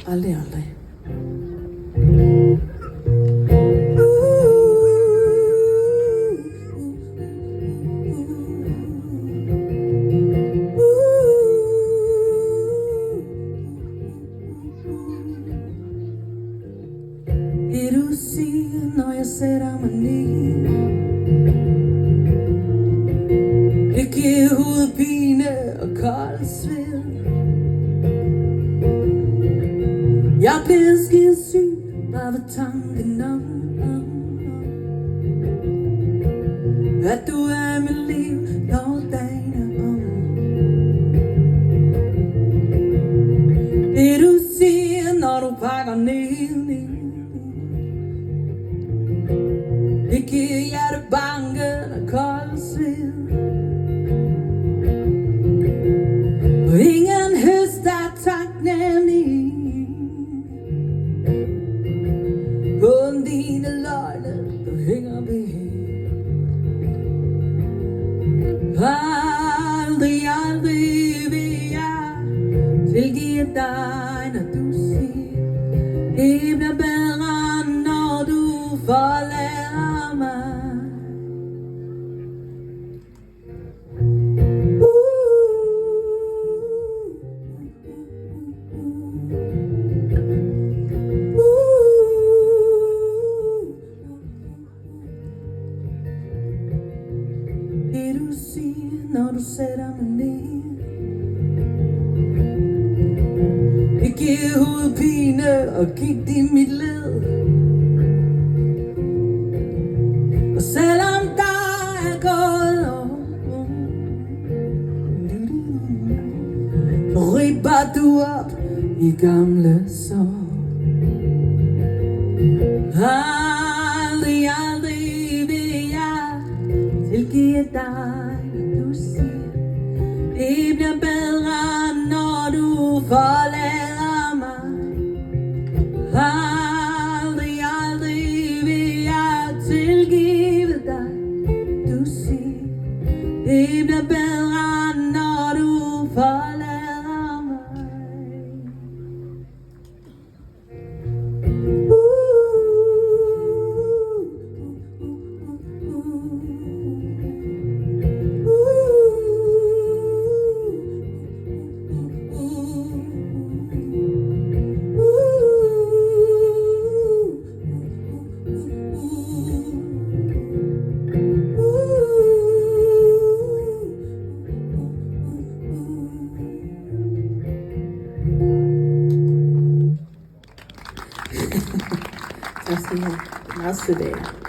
Aldrig, aldrig. Det du siger, når jeg sætter mig ned, det giver hovedpine og kold sved. Jeg bliver skidesyg bare ved tanken om at du er i mit liv, når dagen er om. Det du siger, når du pakker ned, det giver hjertebanken og kold sved. Og ingen høster taknemmelig, kun dine løgne, der hænger ved. Aldrig, aldrig vil jeg tilgive dig, når du siger, det bliver bedre, når du forlader mig. Det du siger, når du sætter mig ned, det giver hovedpine og gigt i mit led. Og selvom der er gået år, ripper du op i gamle sår. Aldrig, aldrig vil jeg tilgive dig, når du siger, det bliver bedre, når du forlader mig. Aldrig, aldrig vil jeg tilgive dig, du siger, det bliver bedre, når du forlader mig. Tak skal I have. Meget sødt af jer.